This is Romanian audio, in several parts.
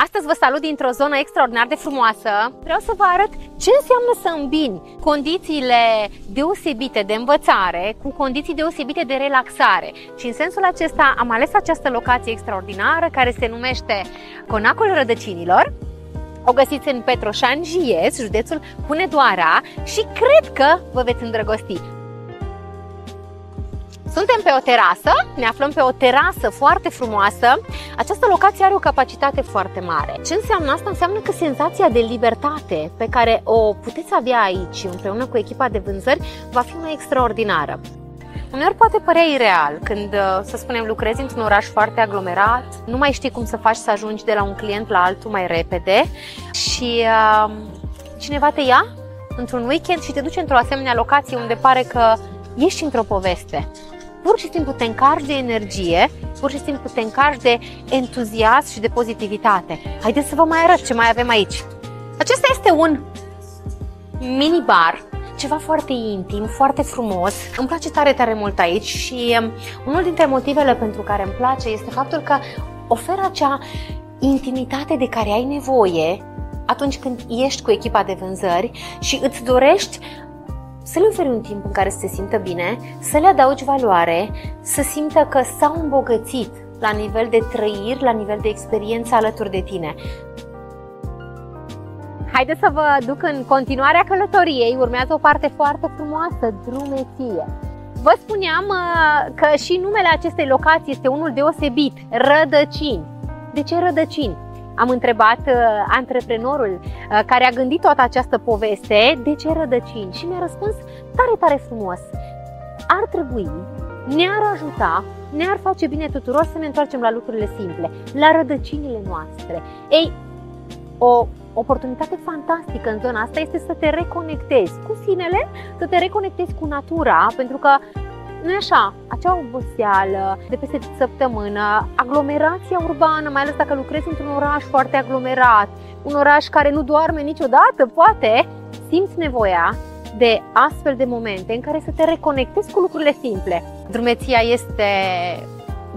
Astăzi vă salut dintr-o zonă extraordinar de frumoasă. Vreau să vă arăt ce înseamnă să îmbini condițiile deosebite de învățare cu condiții deosebite de relaxare. Și în sensul acesta am ales această locație extraordinară care se numește Conacul Rădăcinilor. O găsiți în Petroșani-Jies, județul Hunedoara, și cred că vă veți îndrăgosti. Suntem pe o terasă, ne aflăm pe o terasă foarte frumoasă. Această locație are o capacitate foarte mare. Ce înseamnă asta? Înseamnă că senzația de libertate pe care o puteți avea aici, împreună cu echipa de vânzări, va fi mai extraordinară. Uneori poate părea ireal când, să spunem, lucrezi într-un oraș foarte aglomerat, nu mai știi cum să faci să ajungi de la un client la altul mai repede și cineva te ia într-un weekend și te duce într-o asemenea locație unde pare că ești într-o poveste. Pur și simplu te încarci de energie, pur și simplu te încarci de entuziasm și de pozitivitate. Haideți să vă mai arăt ce mai avem aici. Acesta este un mini-bar, ceva foarte intim, foarte frumos. Îmi place tare, tare mult aici și unul dintre motivele pentru care îmi place este faptul că oferă acea intimitate de care ai nevoie atunci când ești cu echipa de vânzări și îți dorești să le oferi un timp în care să se simtă bine, să le adaugi valoare, să simtă că s-au îmbogățit la nivel de trăiri, la nivel de experiență alături de tine. Haideți să vă duc în continuarea călătoriei, urmează o parte foarte frumoasă, drumeție. Vă spuneam că și numele acestei locații este unul deosebit, Rădăcini. De ce Rădăcini? Am întrebat antreprenorul care a gândit toată această poveste, de ce Rădăcini? Și mi-a răspuns tare, tare frumos. Ar trebui, ne-ar ajuta, ne-ar face bine tuturor să ne întoarcem la lucrurile simple, la rădăcinile noastre. Ei, o oportunitate fantastică în zona asta este să te reconectezi cu sinele, să te reconectezi cu natura, pentru că nu-i așa, acea oboseală de peste săptămână, aglomerația urbană, mai ales dacă lucrezi într-un oraș foarte aglomerat, un oraș care nu doarme niciodată, poate simți nevoia de astfel de momente în care să te reconectezi cu lucrurile simple. Drumeția este,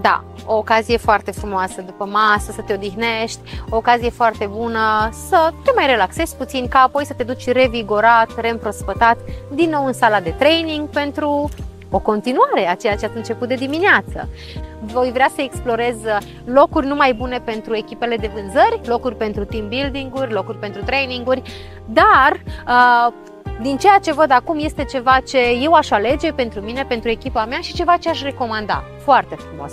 da, o ocazie foarte frumoasă după masă, să te odihnești, o ocazie foarte bună să te mai relaxezi puțin, ca apoi să te duci revigorat, reîmprospătat din nou în sala de training pentru o continuare a ceea ce ați început de dimineață. Voi vrea să explorez locuri numai bune pentru echipele de vânzări, locuri pentru team building-uri, locuri pentru training-uri, dar din ceea ce văd acum este ceva ce eu aș alege pentru mine, pentru echipa mea și ceva ce aș recomanda. Foarte frumos!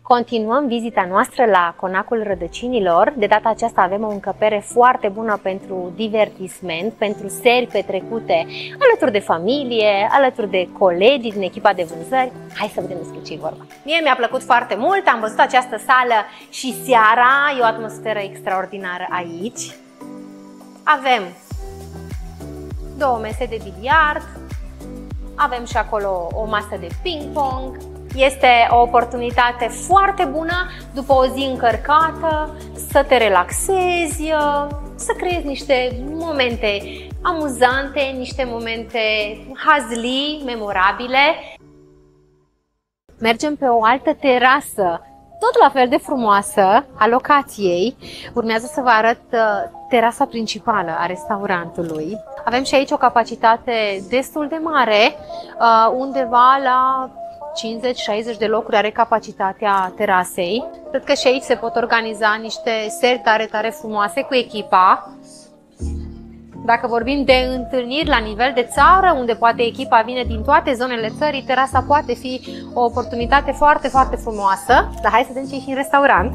Continuăm vizita noastră la Conacul Rădăcinilor. De data aceasta avem o încăpere foarte bună pentru divertisment, pentru seri petrecute alături de familie, alături de colegii din echipa de vânzări. Hai să vedem despre ce-i vorba. Mie mi-a plăcut foarte mult, am văzut această sală și seara, e o atmosferă extraordinară aici. Avem două mese de biliard, avem și acolo o masă de ping-pong. Este o oportunitate foarte bună după o zi încărcată să te relaxezi, să creezi niște momente amuzante, niște momente hazli, memorabile. Mergem pe o altă terasă, tot la fel de frumoasă, a locației. Urmează să vă arăt terasa principală a restaurantului. Avem și aici o capacitate destul de mare, undeva la 50-60 de locuri are capacitatea terasei. Cred că și aici se pot organiza niște seri tare, tare frumoase cu echipa. Dacă vorbim de întâlniri la nivel de țară, unde poate echipa vine din toate zonele țării, terasa poate fi o oportunitate foarte, foarte frumoasă. Dar hai să vedem ce e și în restaurant.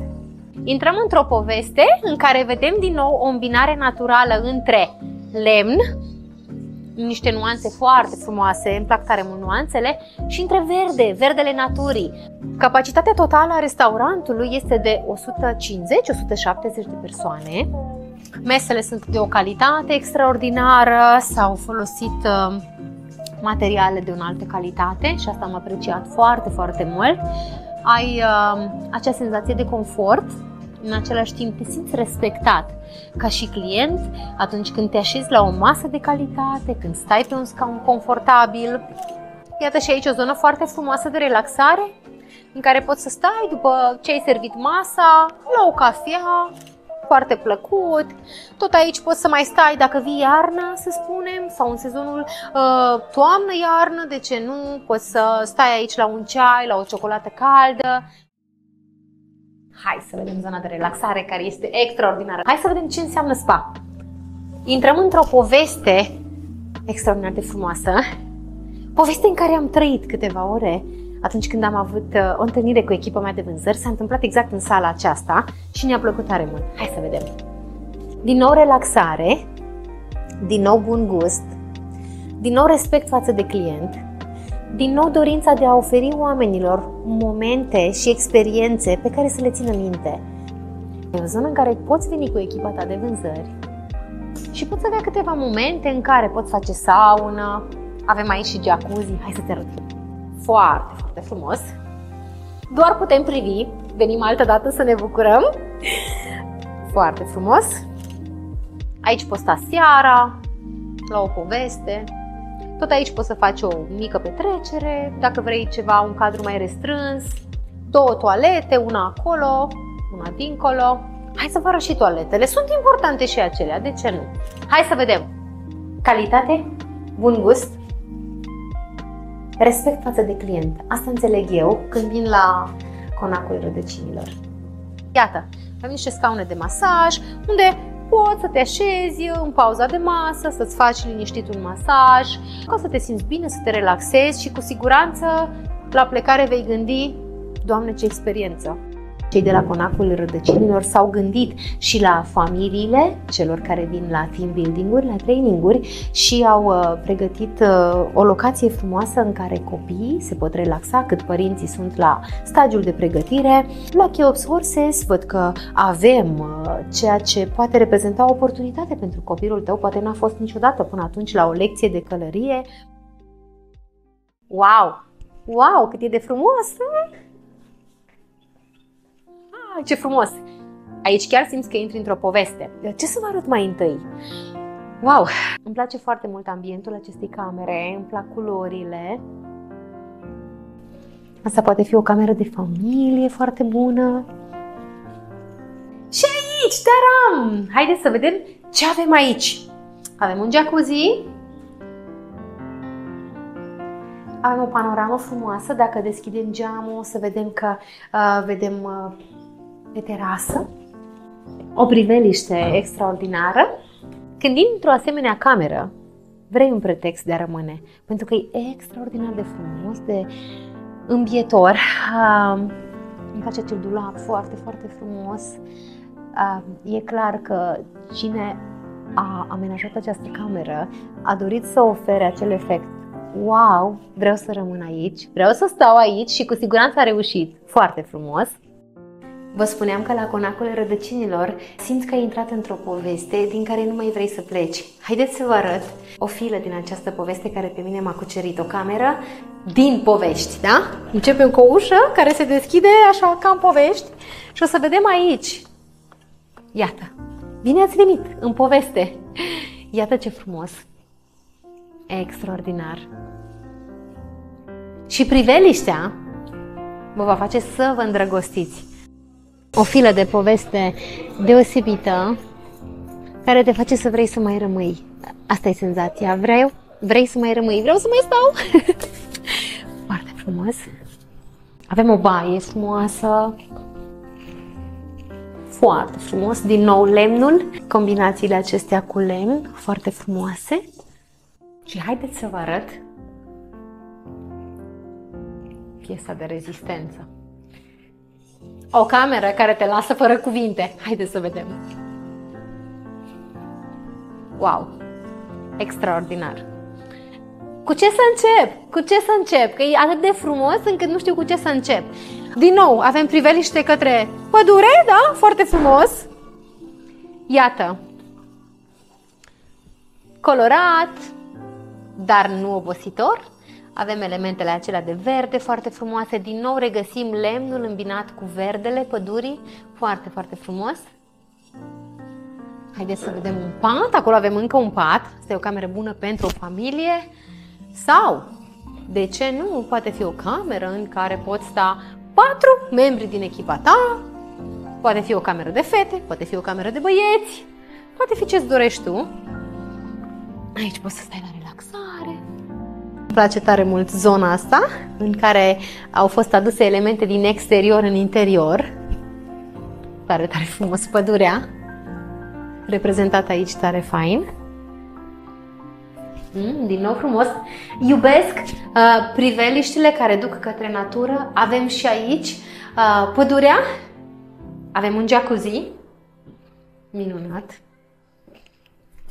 Intrăm într-o poveste în care vedem din nou o îmbinare naturală între lemn, niște nuanțe foarte frumoase, îmi plac tare mult nuanțele, și între verdele naturii. Capacitatea totală a restaurantului este de 150-170 de persoane. Mesele sunt de o calitate extraordinară, s-au folosit materiale de o altă calitate și asta am apreciat foarte, foarte mult. Ai acea senzație de confort, în același timp te simți respectat ca și client atunci când te așezi la o masă de calitate, când stai pe un scaun confortabil. Iată și aici o zonă foarte frumoasă de relaxare, în care poți să stai după ce ai servit masa, la o cafea, foarte plăcut. Tot aici poți să mai stai dacă vii iarna, să spunem, sau în sezonul toamnă-iarnă, de ce nu? Poți să stai aici la un ceai, la o ciocolată caldă. Hai să vedem zona de relaxare, care este extraordinară. Hai să vedem ce înseamnă spa. Intrăm într-o poveste extraordinar de frumoasă. Poveste în care am trăit câteva ore atunci când am avut o întâlnire cu echipa mea de vânzări. S-a întâmplat exact în sala aceasta și ne-a plăcut tare mult. Hai să vedem. Din nou relaxare, din nou bun gust, din nou respect față de client, din nou dorința de a oferi oamenilor momente și experiențe pe care să le țină minte. E o zonă în care poți veni cu echipa ta de vânzări și poți avea câteva momente în care poți face saună. Avem aici și jacuzzi. Hai să te arăt. Foarte, foarte frumos. Doar putem privi. Venim altă dată să ne bucurăm. Foarte frumos. Aici poți sta seara, la o poveste. Tot aici poți să faci o mică petrecere. Dacă vrei ceva, un cadru mai restrâns. 2 toalete, una acolo, una dincolo. Hai să vă arăt și toaletele. Sunt importante și acelea, de ce nu? Hai să vedem. Calitate, bun gust, respect față de client. Asta înțeleg eu când vin la Conacul Rădăcinilor. Iată, avem niște scaune de masaj unde poți să te așezi în pauza de masă, să-ți faci liniștit un masaj, ca să te simți bine, să te relaxezi și cu siguranță la plecare vei gândi: Doamne, ce experiență! Cei de la Conacul Rădăcinilor s-au gândit și la familiile celor care vin la team building-uri, la training-uri și au pregătit o locație frumoasă în care copiii se pot relaxa cât părinții sunt la stadiul de pregătire. La Cheops Horses văd că avem ceea ce poate reprezenta o oportunitate pentru copilul tău, poate n-a fost niciodată până atunci la o lecție de călărie. Wow! Wow, cât e de frumos! Ce frumos! Aici chiar simți că intri într-o poveste. Ce să vă arăt mai întâi? Wow! Îmi place foarte mult ambientul acestei camere, îmi plac culorile. Asta poate fi o cameră de familie foarte bună. Și aici, taram! Haideți să vedem ce avem aici. Avem un jacuzzi. Avem o panoramă frumoasă. Dacă deschidem geamul, o să vedem că vedem pe terasă, o priveliște extraordinară. Când intri într-o asemenea cameră, vrei un pretext de a rămâne, pentru că e extraordinar de frumos, de îmbietor. Îmi place acel dulap foarte, foarte frumos. E clar că cine a amenajat această cameră a dorit să ofere acel efect. Wow, vreau să rămân aici, vreau să stau aici și cu siguranță a reușit. Foarte frumos. Vă spuneam că la Conacul Rădăcinilor simți că ai intrat într-o poveste din care nu mai vrei să pleci. Haideți să vă arăt o filă din această poveste care pe mine m-a cucerit, o cameră din povești, da? Începem cu o ușă care se deschide așa ca în povești și o să vedem aici. Iată, bine ați venit în poveste. Iată ce frumos. Extraordinar. Și priveliștea vă va face să vă îndrăgostiți. O filă de poveste deosebită care te face să vrei să mai rămâi. Asta e senzația. Vrei să mai rămâi. Vreau să mai stau. Foarte frumos. Avem o baie frumoasă. Foarte frumos. Din nou lemnul. Combinațiile acestea cu lemn foarte frumoase. Și haideți să vă arăt piesa de rezistență. O cameră care te lasă fără cuvinte. Haideți să vedem. Wow! Extraordinar! Cu ce să încep? Cu ce să încep? Că e atât de frumos încât nu știu cu ce să încep. Din nou, avem priveliște către pădure, da? Foarte frumos! Iată! Colorat, dar nu obositor. Avem elementele acelea de verde foarte frumoase. Din nou regăsim lemnul îmbinat cu verdele pădurii. Foarte, foarte frumos. Haideți să vedem un pat. Acolo avem încă un pat. Asta e o cameră bună pentru o familie. Sau, de ce nu, poate fi o cameră în care pot sta 4 membri din echipa ta, poate fi o cameră de fete, poate fi o cameră de băieți, poate fi ce-ți dorești tu. Aici poți să stai la relaxare. Îmi place tare mult zona asta, în care au fost aduse elemente din exterior în interior. Tare, tare frumos pădurea, reprezentată aici tare fain. Din nou frumos. Iubesc priveliștile care duc către natură. Avem și aici pădurea. Avem un jacuzzi. Minunat.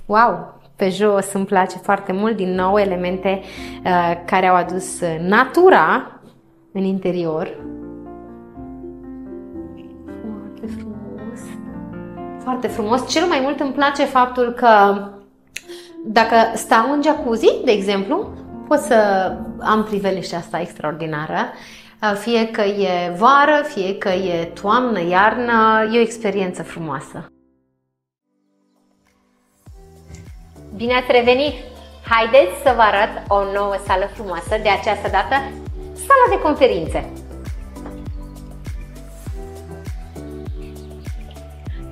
Wow! Pe jos îmi place foarte mult. Din nou elemente care au adus natura în interior. Foarte frumos. Foarte frumos. Cel mai mult îmi place faptul că dacă stau în jacuzzi, de exemplu, pot să am priveliștea asta extraordinară. Fie că e vară, fie că e toamnă, iarnă, e o experiență frumoasă. Bine ați revenit! Haideți să vă arăt o nouă sală frumoasă, de această dată sala de conferințe.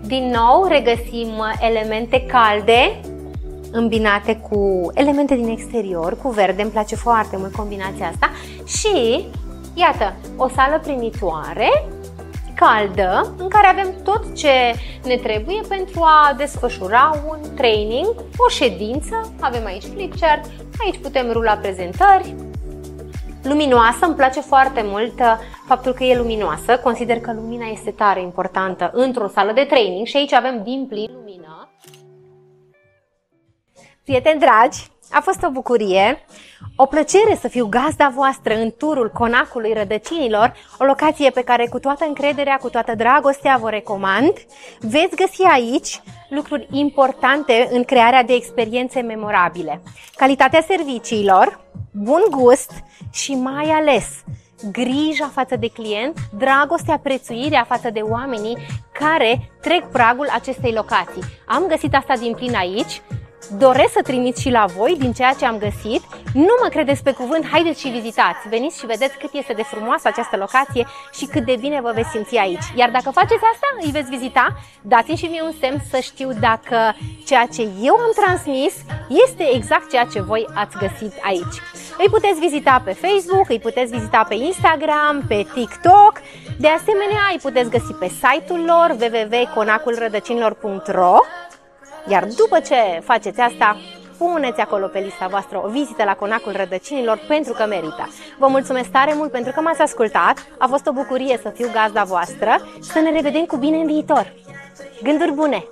Din nou regăsim elemente calde îmbinate cu elemente din exterior, cu verde, îmi place foarte mult combinația asta și, iată, o sală primitoare, caldă, în care avem tot ce ne trebuie pentru a desfășura un training, o ședință, avem aici flipchart, aici putem rula prezentări. Luminoasă, îmi place foarte mult faptul că e luminoasă, consider că lumina este tare importantă într-o sală de training și aici avem din plin lumină. Prieteni dragi, a fost o bucurie, o plăcere să fiu gazda voastră în turul Conacului Rădăcinilor, o locație pe care cu toată încrederea, cu toată dragostea vă recomand. Veți găsi aici lucruri importante în crearea de experiențe memorabile. Calitatea serviciilor, bun gust și mai ales grija față de client, dragostea, prețuirea față de oamenii care trec pragul acestei locații. Am găsit asta din plin aici. Doresc să trimit și la voi din ceea ce am găsit. Nu mă credeți pe cuvânt, haideți și vizitați. Veniți și vedeți cât este de frumoasă această locație și cât de bine vă veți simți aici. Iar dacă faceți asta, îi veți vizita, dați-mi și mie un semn să știu dacă ceea ce eu am transmis este exact ceea ce voi ați găsit aici. Îi puteți vizita pe Facebook, îi puteți vizita pe Instagram, pe TikTok. De asemenea, îi puteți găsi pe site-ul lor www.conaculrădăcinilor.ro. Iar după ce faceți asta, puneți acolo pe lista voastră o vizită la Conacul Rădăcinilor pentru că merită. Vă mulțumesc tare mult pentru că m-ați ascultat, a fost o bucurie să fiu gazda voastră și să ne revedem cu bine în viitor. Gânduri bune!